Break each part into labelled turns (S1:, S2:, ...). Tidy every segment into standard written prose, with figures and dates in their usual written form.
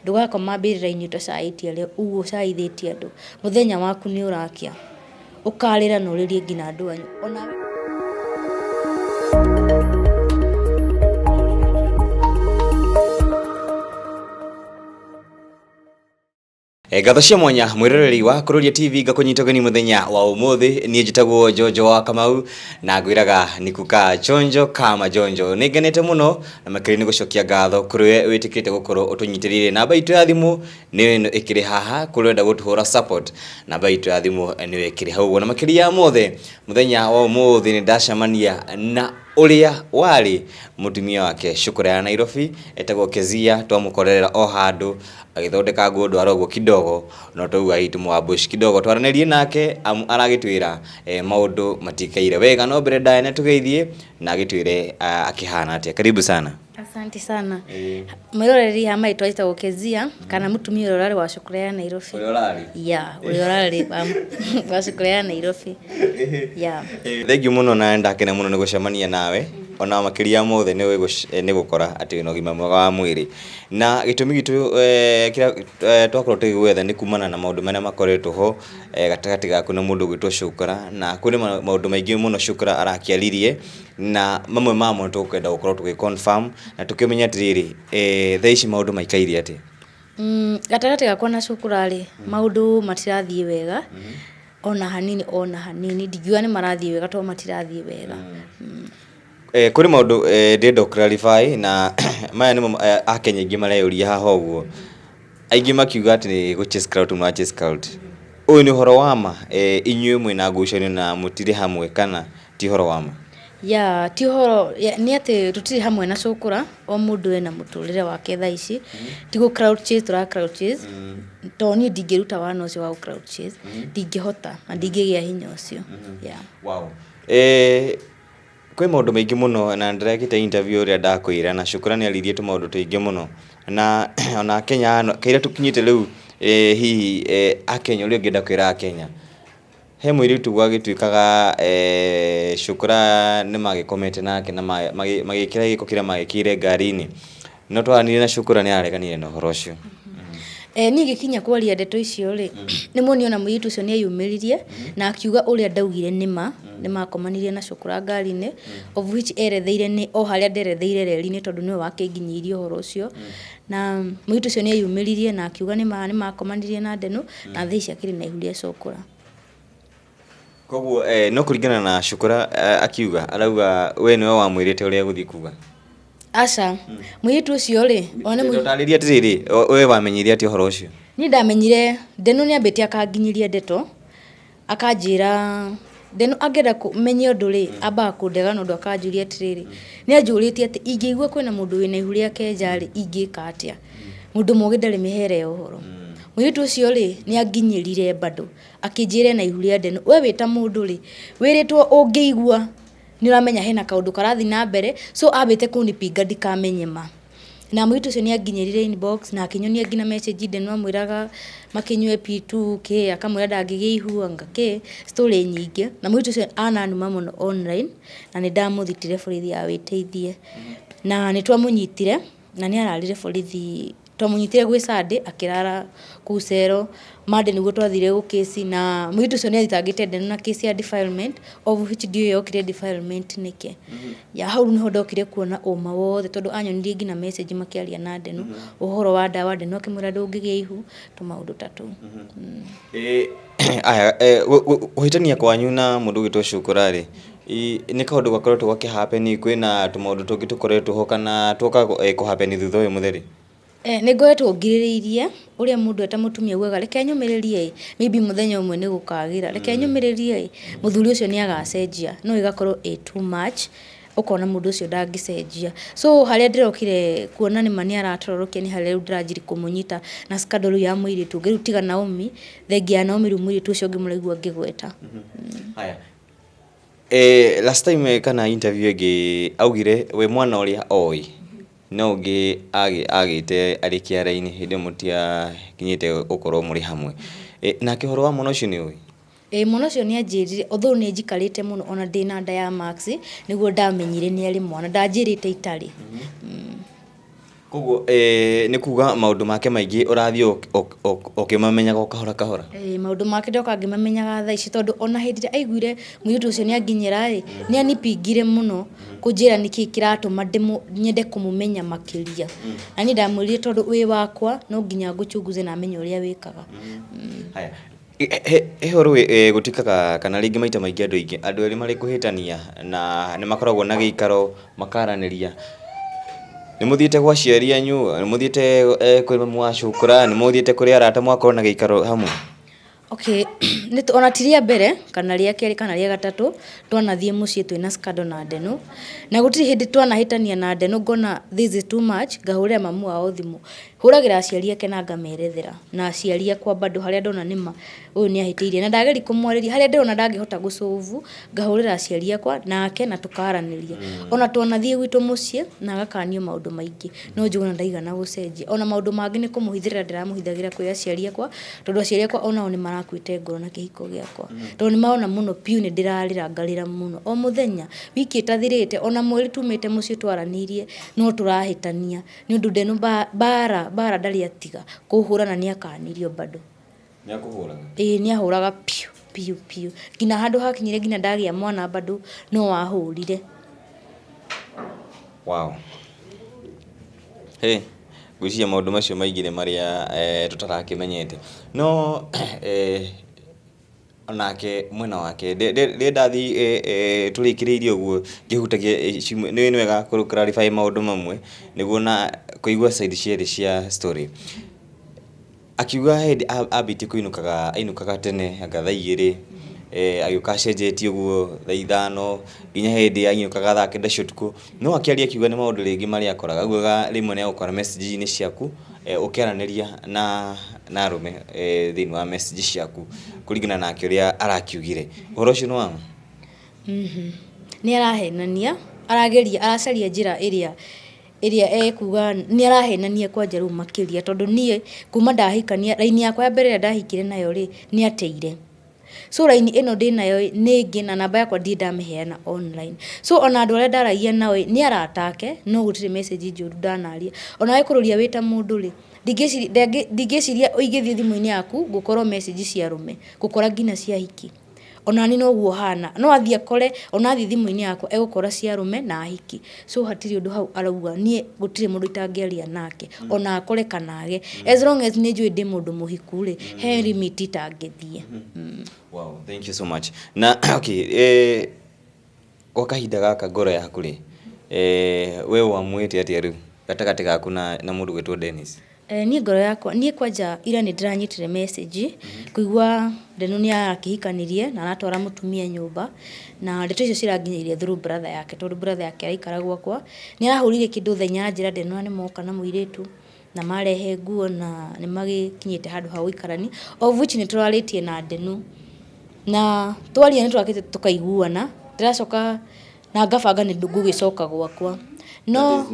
S1: ndugakoma mbirira-inĩ ũtacaitie arĩa ũgũcaithĩtie andũ mũthenya waku nĩ ũrakia ũkarĩra na ũrĩrie nginya andũ anyu ona
S2: Gatho cia mwanya mwiroreri wa Kuroria TV gakunyitogani muthenya wa umuthi nie njitagwo Jojo wa Kamau na ngwiraga nikuka chonjo kama jonjo nigenete muno na makiri ni gucokia gatho kuriwe witikite gukorwo utunyitirire namba itu ya thimu ni ino ikiri haha kurenda gutuhura support namba itu ya thimu ni ikiri hau na makiri ya mothe muthenya wa umuthi ni ndacamania na uria wari mutumia wake Shukura ya Nairobi etagwo Kezia twamukorera o handu agithondeka nguo arogwo kidogo no tuga hitu mwabush kidogo twaranirie nake aragitwira maundu matikaire wega no mbere ndaene tugeithie na agitwire akihana atia. Karibu sana.
S1: Asante sana. Mwiroreri hama itwaita Kezia kana mutumia urari wa Shukura ya Nairobi.
S2: Urari?
S1: Urari wa Shukura ya Nairobi.
S2: Thank you muno na ndakena muno nigucemania nawe ona makiria mothe ni gukora ati no gima mwega wa mwiri na gitumi gitu kira twakorwo tugwetha ni kumana na maundu mena makoretwo ho gatagati gaku na mundu gwitwo Shukura na kuri maundu maingi muno Shukura arakiaririe na mamwe mamo tukenda gukorwo tugiconfirm na tukimenya atiriri thaici maundu maikairie ati
S1: gatagati gakwa na Shukura ri maundu matirathie wega ona hanini ndigiwa ni marathie wega to matirathie wega
S2: kuri maundu ndendo clarify na maya ni akenya ingi mareyuria haha uguo aingi makiuga ati ni go chase crowd no chase crowd uyu ni horo wama inyue mwina ngucanio na mutire hamwe kana ti horo wama
S1: ti horo ni ati tutire hamwe na Shukura o mundu ena muturire wake thaa ici tigo crowd chase tura crowd chase to ni ndingiruta wana ucio wa crowd chase ndingihota na ndingigia hinya ucio
S2: wow kwe maundu maingi muno na ndirekite interview ria ndakwira na Shukura ni aririe tu maundu tuingi muno na ona Kenya kaira tukinyite riu hihi akenya uri ngenda kwira akenya he mwiritu gwagituikaga Shukura ni magikomete nake na magikira giko kira magikire ngari-ini no twanire na Shukura ni areganire na horo ucio
S1: ni gikinya kwaria ndeto icio ri ni moni ona muyitu ucio ni ayumiririe na akiuga uria ndaugire nima makomanirie na Shukura ngari-ini of which eretheire ni o haria nderetheire reri-ini tondu niwe wakinginyirie horo ucio na muyitu ucio ni ayumiririe na akiuga ni makomanirie na ndeno na thaici akiri na ihuria Shukura
S2: koguo no kuringana na Shukura akiuga arauga we niwe wamwirite uria guthii kuga
S1: aca muyitu ucio ri
S2: one mutariria atiriri we wamenyirie ati horo ucio
S1: ni ndamenyire ndeno ni ambete akanginyiria ndeto akanjira ndeno angenda kumenye undu ri amba kundega no ndu akanjuria atiriri ni anjuritie ati ingigua kwina mundu wina ihuria kenjari ingika atia mundu mugi ndari mihere uhoro muyitu ucio ri ni anginyirire bado akinjire na ihuria ndeno we wita mundu ri wiritwo ungiigua ni uramenya hena kaundu karathi na mbere so abete kunipinga ndikamenyema na muyitu ucio ni anginyirire inbox na akinyonia ngina message ndeno amwiraga makinywe P2K akamwira ndangigia ihuanga ke story nyingi na muyitu ucio ananuma muno online na ni ndamuthitire borithi ya witeithie na ni twamunyitire na ni ararire borithi twamunyitire gwi Sunday akirara kusero Monday niguo twathire go case na muyitu ucio ni athitangite ndeno na case ya defilement of which dio yokire defilement nike hau niho ndokire kuona uma wothe tondu anyonirie ngina message makiaria na ndeno uhoro wa ndawa ndeno akimwira ndungigia ihu to maundu tatu
S2: uhitania kwanyu na mundu gitwo Shukura ri ni kaundu gakoretwo gakihappen kwina tumaundu tungi tukoretwo ho kana tuka kuhappen thutha uyu mutheri
S1: ni ngoretwo ngiririirie uria mundu eta mutumia ugaga reke nyumiririe maybe muthenya umwe ni gukagira reke nyumiririe muthuri ucio ni agacenjia no igakorwo too much ukona mundu ucio ndangicenjia so haria ndirokire kuona ni mani aratororokia ni haria ndirajiri kumunyita na scandal ya muiritu ngirutiga Naomi thengia Naomi muiritu ucio ngimuraigua ngigweta
S2: haya last time kana interview igi augire we mwana uria oi no ngi agite arikia raini hindi mutia kinyite ukorwo muri hamwe na kihoro wa muno ucio ni ui
S1: muno ucio ni anjirire although ni njikarite muno ona ndina nda ya Max niguo ndamenyire ni ari mwana ndanjirite itari
S2: Koguo nĩ kuga maũndũ make maingĩ ũrathiĩ ũkĩmamenyaga kahora
S1: maũndũ make ndoka ngĩmamenyaga thaa ici tondũ ona hĩndĩ ĩrĩa aiguire mũirĩtu ũcio nĩ anginyĩra nĩ anipingire mũno kũnjĩra nĩkĩ kĩratũma nyende kũmũmenya makĩria na niĩ ndamwĩrire tondũ wĩ wakwa no nginya ngũchunguze na amenye ũrĩa wĩkaga.
S2: Haya ehoro gũtikaga kana rĩngĩ maita maingĩ andũ erĩ marĩ kũhĩtania na nĩ makoragwo na gĩikaro makaranĩria. Nĩ mũthiĩte gwa aciari anyu, nĩ mũthiĩte kwĩ mwacukũra, nĩ mũthiĩte kũrĩ arata mwakorwo na gĩikaro hamwe?
S1: Okay, ona ti rĩa mbere kana rĩa kerĩ kana rĩa gatatũ twanathiĩ mũciĩ twĩna scandal na Ndenu, na gũtirĩ hĩndĩ twanahĩtania na Ndenu ngona this is too much ngahũrĩra mamu wao thimũ, hũragĩra aciari ake na ngamerethera na aciari akwa bado harĩa ndona nĩma ũyũ nĩ ahĩtĩirie na ndageri kũmwarĩria harĩa ndĩrona ndangĩhota gũsolve ngahũrĩra aciari akwa nake na tũkaranĩria. Ona twanathiĩ gwitũ mũciĩ na agakanio maũndũ maingĩ no njũgona ndaigana gũcenjia, ona maũndũ mangĩ nĩ kũmũhithĩrĩra ndĩramũhithagĩra kwĩ aciari akwa tondũ aciari akwa onao nĩ marakuĩte ngoro na kĩhiko gĩakwa tondũ nĩ marona mũno piu nĩ ndĩrarĩra ngarĩra mũno o mũthenya wiki ĩtathirĩte ona mweri tumĩte mũciĩ twaranĩirie no tũrahĩtania nĩ ũndũ Ndenu bara ndarĩ atiga kũhũra na nĩ akanirio bado.
S2: Nĩ akũhũraga?
S1: Nĩ ahũraga piu nginya handũ hakinyire nginya ndagĩa mwana bado no wahũrire.
S2: Wow. Gwĩciria maũndũ macio maingĩ nĩ marĩa tũtarakĩmenyete no onake mwena wake ndathi tũrĩkĩrĩirie ũguo ngĩhutagia nĩ wega clarify maũndũ mamwe nĩguo na kũigua side cierĩ cia story. Akiuga hĩndĩ ambĩtie kũinũkaga ainũkaga tene anga thaa igĩrĩ agĩũka acenjetie ũguo thaa ithano nginya hĩndĩ ainũkaga thaa kenda cia ũtukũ no akĩaria akiuga nĩ maũndũ rĩngĩ marĩa akoraga augaga rĩmwe nĩ agũkora message-inĩ ciaku ũkĩaranĩria na arũme thĩinĩ wa message ciaku kũringana nake ũrĩa arakiugire ũhoro ũcio nĩ wa ma?
S1: Nĩ arahenania aracaria njĩra ĩrĩa ekuga nĩ arahenania kwanja rĩu makĩria tondũ niĩ kuma ndahikania raini yakwa ya mbere ĩrĩa ndahikire nayo nĩ ateire. So raini ĩno ndĩ nayo nĩ ĩngĩ na namba yakwa ndirĩ ndamĩheana online. So ona andũ arĩa ndaragia nao nĩ arata ake no gũtirĩ message njũru ndanaria. Ona wekũrũria wĩ ta mũndũ ndingĩciria ũingĩthiĩ thimũ-inĩ yaku gũkorwo message cia arũme gũkora nginya cia hiki. Ona ni noguo hana no athiĩ akore ona athiĩ thimũ-inĩ yakwa egũkora cia arũme na hiki. So hatirĩ ũndũ hau arauga niĩ gũtirĩ mũndũ itangĩaria nake ona akore kana age as long as nĩ njũĩ ndĩ mũndũ mũhiku he limit itangĩthiĩ.
S2: Wow, thank you so much. Na okay, kwa kahinda gaka ngoro yaku we wamwĩte atĩa rĩu gatagatĩ gaku na mũndũ gwĩtwo Dennis?
S1: Niĩ ngoro yakwa niĩ kwanja ira nĩ ndĩranyitire message kũigua Ndenu nĩ arakĩhikanirie na aratwara mũtumia nyũmba na ndeto icio ciranginyĩire through brother yake tondũ brother yake araikara gwakwa nĩ arahũrire kĩndũ thenya njĩra Ndenu nĩ moka na mũirĩtu na marehe nguo na nĩ magĩkinyĩte handũ ha gũikarani of which nĩ tũrarĩtie na Ndenu na twaria nĩ twakĩte tũkaiguana ndĩracoka na ngabanga nĩ ngũgĩcoka gwakwa no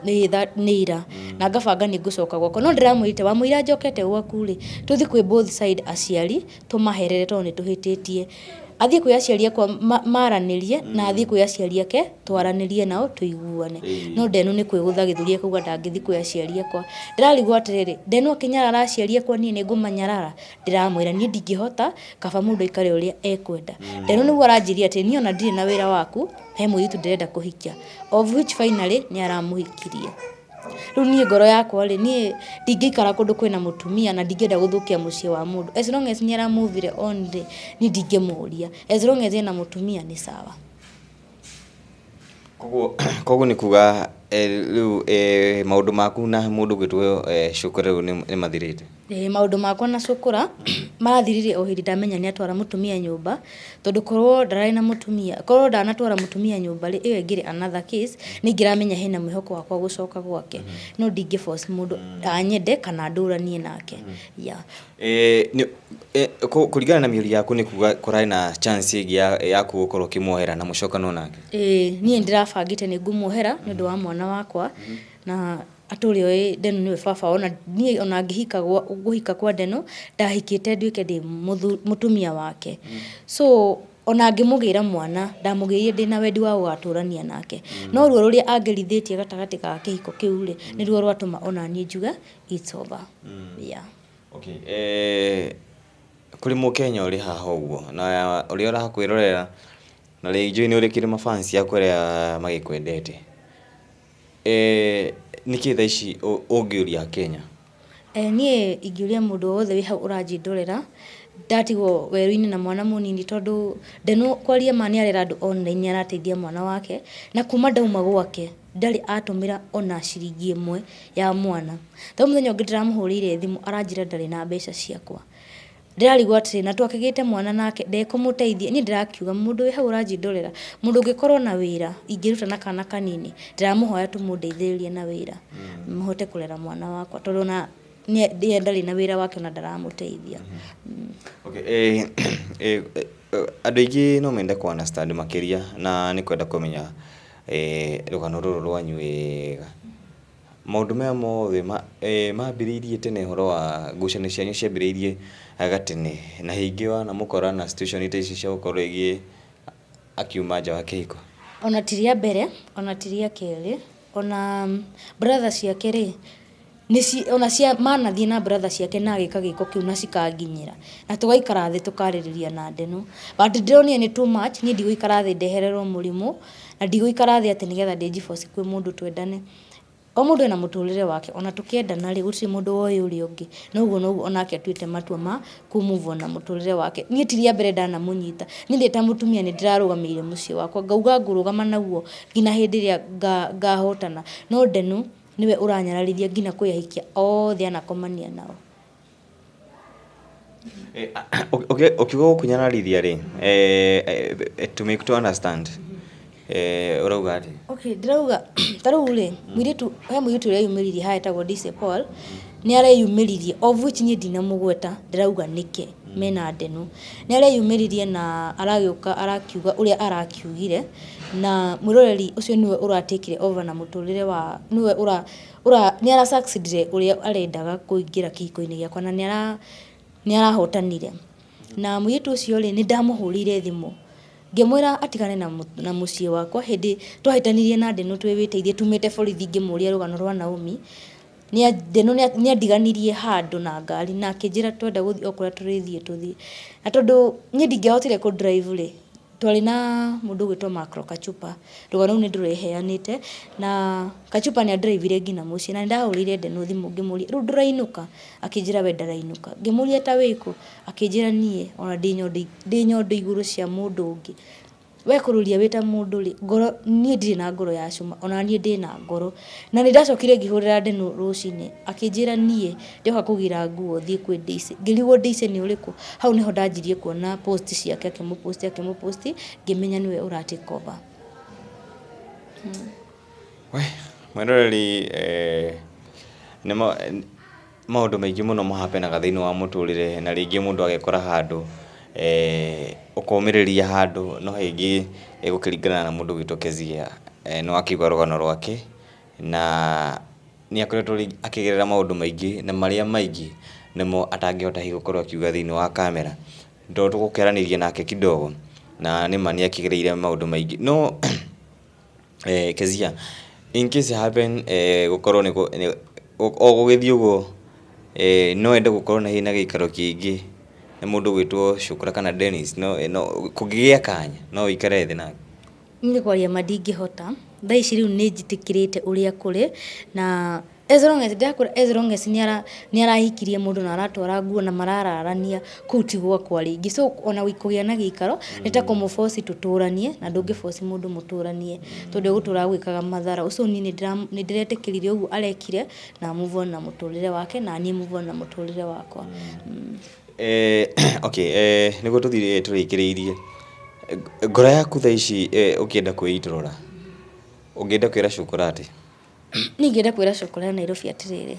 S1: nĩ ira na ngabanga nĩ ngũcoka gwakwa no ndĩramwĩrĩte wamũira njokete gwaku tũthi kwĩ both side aciari tũmaherere tondũ nĩ tũhĩtĩtie athiĩ kwĩ aciari akwa maranĩrie na athiĩ kwĩ aciari ake twaranĩrie nao tũiguane no Ndenu nĩ kwĩgũtha gĩthũri akauga ndangĩthi kwĩ aciari akwa. Ndĩrarigwo atĩrĩrĩ Ndenu akĩnyarara aciari akwa niĩ nĩ ngũmanyarara ndĩramwĩra niĩ ndingĩhota kaba mũndũ aikare ũrĩa ekwenda. Ndenu nĩguo aranjĩria atĩ niĩ ona ndirĩ na wĩra waku he mũirĩtu ndĩrenda kũhikia of which finally nĩ aramũhikirie. Rĩu niĩ ngoro yakwa niĩ ndingĩikara kũndũ kwĩna mũtumia na ndingĩenda gũthũkia mũciĩ wa mũndũ as long as nĩ aramuvire on niĩ ndingĩmũria as long as ena mũtumia nĩ sawa.
S2: Koguo nĩ kuga rĩu maũndũ maku na mũndũ gwĩtwo Cũkũra rĩu nĩ mathirĩte?
S1: Maũndũ makwa na Cũkũra marathirire o hĩndĩ ndamenya nĩ atwara mũtumia nyũmba tondũ korwo ndararĩ na mũtumia korwo ndanatwara mũtumia nyũmba ĩyo ĩngĩrĩ another case nĩ ingĩramenya hena mwĩhoko wakwa gũcoka gwake no ndingĩ force mũndũ anyende kana ndũranie nake.
S2: Kũringana na mĩario yaku nĩ kuga kũrarĩ na chance ĩngĩ yaku gũkorwo ũkĩmuohera na mũcokano nake?
S1: Niĩ ndĩrabangĩte nĩ ngũmuohera nĩ ũndũ wa mwana wakwa na atũrĩ oĩ Ndenu nĩwe baba ona niĩ ona ngĩhika kwa Ndenu ndahikĩte nduĩke ndĩ mũtumia wake. So ona ngimugira mwana ndamugirie ndina wendi wa gũgatũrania nake no ruo ruria angerithitie gatagati ka kihiko kiu ri ni ruo rwatuma ona nie njuga it's over. Yeah.
S2: Okay. Kuri Mukenya uri haha uguo na uri urakwirorera na rĩngĩ ni urikire mafans yaku aria magikwendete niki thaa ici ungiuria Kenya?
S1: Nie ingiuria mundu wothe wi hau uranjindorera ndatigwo weru-ini na mwana munini tondu Ndenu kwaria mani arera andu online arateithia mwana wake na kuma ndauma gwake ndari atumira ona ciringi imwe ya mwana. Tho muthenya ungi ndiramuhurire thimu aranjira ndari na mbeca ciakwa. Ndirarigwo atiri na twakigite mwana nake ndekumuteithia ni ndirakiuga mundu wi hau uranjindorera mundu ungikorwo na wira ingiruta na kana kanini ndiramuhoya tumundeithĩrĩrie na wira muhote kurera mwana wakwa tondu na ni ndari na wira wake na ndaramuteithia.
S2: Okay. Andu aingi no mende ku understand makiria na ni kwenda kumenya rugano ruru rwanyu wega maundu maya mothe mambiriirie tene horo wa ngucanio cianyu ciambiriirie gatene na hingi wana mukora na situation ita ici cia gukorwo igi akiuma nja wa kihiko?
S1: Ona tiria mbere ona tiria keri ona brother ciake ri ona cia manathie na brother ciake na agika giko kiu na cikanginyira na tugaikara thi tukaririria na Ndenu but ndironia ni too much ni ndigũikara thi ndehererwo murimu na ndigũikara thi ati nigetha ndijiforce kwi mundu twendane. O mundu ena muturire wake ona tukiendana ri gutiri mundu woy uri ungi noguo onake atuite matua ma kumove na muturire wake. Ni tiria mbere ndana munyita ni ndita mutumia ni ndirarugamire mucie wakwa ngauga ngurugama naguo ngina hindi ria ngahotana no Ndenu niwe uranyararithia ngina kuyahikia othe anakomania nao.
S2: Ukiuga kunyararithia ri to make to understand urauga ati?
S1: Okay, ndirauga taru ri mwiritu uria yumiririe haetagwo Dice Paul ni areyumiririe of which ni ndinamugweta ndirauga nike mena Ndenu ni areyumiririe na aragiuka arakiuga uria arakiugire na mwiroreri ucio niwe uratikire over na muturire wa niwe ni ara succeedire uria arendaga kuingira kihiko-ini giakwa na ni arahotanire na mwiritu ucio ri ni ndamuhurire thimu ngimwira atigane na mucie wakwa hindi twahitanirie na Ndenu twiviteithie tumite borithi ngimuria rugano rwa Naomi Ndenu ni andiganirie handu na ngari na akinjira twenda guthii okuria turithie tuthii na tondu ni ndingehotire ku drive ri twari na mundu gwitwo Macro Kachupa rugano ni ndureheanite na Kachupa ni andrivire ngina mucie na ndahurire Ndenu thimu ngimuria ru ndurainuka akinjira we ndarainuka ngimuria ta wiku akinjira nie ona ndinyondo iguru cia mundu ungi we kururia wita mundu ri ngoro nie ndiri na ngoro ya cuma ona nie ndi na ngoro na ni ndacokire ngihurira Ndenu rucini akinjira nie ndoka kugira nguo thie kwi Dice ngirigwo Dice ni uriku hau niho ndanjirie kuona post ciake akimupost ngimenya niwe uratake over.
S2: We mwendoreri maundu maingi muno mahapenaga thiini wa muturire na ringi mundu agekora handu ukumiriria handu no hingi gukiringana na mundu gwitwo Kezia no akigwa rugano rwake na ni akoretwo akigerera maundu maingi na maria maingi nimo atangihota gukorwo akiuga thiini wa kamera ndo tugukeraniria nake kidogo na ni mani akigereire maundu maingi no Kezia in case happen gukorwo ni gugithii uguo no ende gukorwo na hina giikaro kingi ni mundu gwitwo Shukura kana Dennis no kugigia kanya no ikare thi nake
S1: ni kwaria madingihota thaa ici riu ni njitikirite uria kuri na as long as ni arahikirie mundu na aratwara nguo na marararania kuti gwakwa ringi so ona wikugia na giikaro nita kumuforce tuturanie na ndungi force mundu muturanie tondu gutura gwikaga mathara ucio ni ndiretikirire uguo arekire na move on na muturire wake na ni move on na muturire wakwa.
S2: Okay, niguo tuthire turikiriirie ngoro yaku thaa ici ukienda kwiitorora ungienda kwira Shukura ati?
S1: Ni ngenda kwira Shukura Nairobi atiriri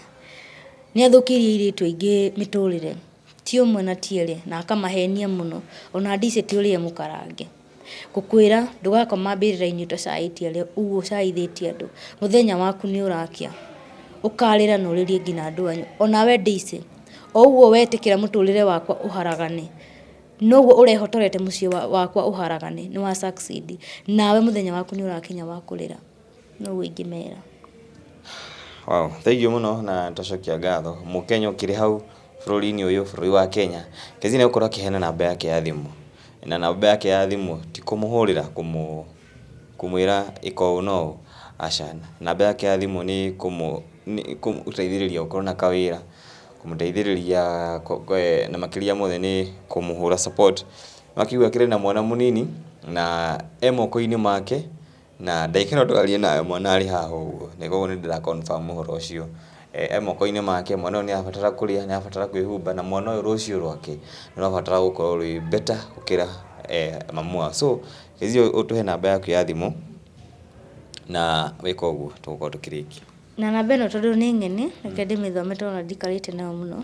S1: ni athukirie iritu ingi miturire ti umwe na tiere na akamahenia muno ona Dice ti uria mukarange gukwira ndugakoma mbirira-ini utacaaitie ria uguo ucaithitie andu muthenya waku ni urakia ukarira na uririe ngina andu anyu ona we Dice o uguo wetikira muturire wakwa uharagane noguo urehotorete muciĩ wakwa uharagane ni wa succeed nawe muthenya waku ni urakinya wa kurira noguo ingimera.
S2: Wow, thank you muno na tutacokia ngatho mukenya ukiri hau bururi-ini uyu bururi wa Kenya kezine ukorwo akihena namba yake ya thimu na namba yake ya thimu ti kumuhurira kumwira iko no aca namba yake ya thimu ni kumuteithiriria ukorwo na kawira kumuteithiriria na makiria mothe ni kumuhura support makiwa kire na mwana munini na moko-ini make na ndaikeno twarie nawe mwana ari haha uguo niguo ni ndira confirm uhoro ucio moko-ini make mwana ni abatara kuria ni abatara kwihumba na mwana uyu rucio rwake no abatara gukorwo ri better ukira mamua so kezio utuhe namba yaku ya thimu na weka uguo tugukorwo tukiriki
S1: na namba ĩno tondũ nĩ ng'eni reke ndĩmĩthome tondũ ndikarĩte nayo mũno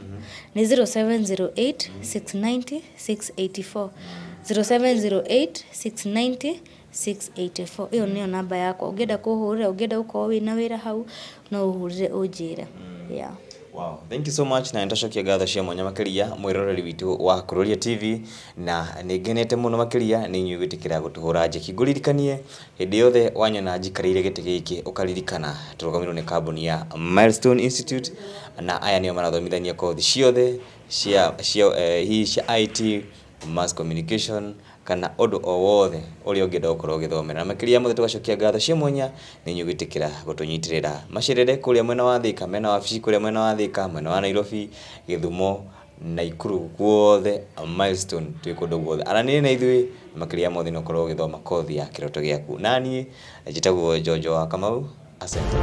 S1: nĩ 0708 690 684 0708 690 684 ĩyo nĩyo namba yakwa ũngĩenda kũhũrĩra ũngĩenda gũkorwo wĩna wĩra hau no ũhũrĩre ũnjĩre. Yeah.
S2: Wow, thank you so much na nitacokia ngatho cia mwanya makiria mwiroreri witu wa Kuroria TV na ningenete muno makiria ni nyu gwitikira gutuhura njeki nguririkanie hindi yothe wanyona njikarire giti giki ukaririkana turugamirwo ni kambuni ya Milestone Institute na aya nio marathomithania kothi ciothe cia IT, mass communication kana undu o wothe uri ungienda gukorwo ugithomera makiria mothe tugacokia ngatho cia mwanya ni nyu gwitikira gutunyitirira macirere kuria mwena wa Thika mena wabici kuria mwena wa Thika mwena wa Nairobi Githumo Naikuru guothe Milestone twi kundu guothe aranire na ithui makiria mothe no korwo ugithoma kothi ya kiroto giaku nani njitagwo Jojo wa Kamau asante.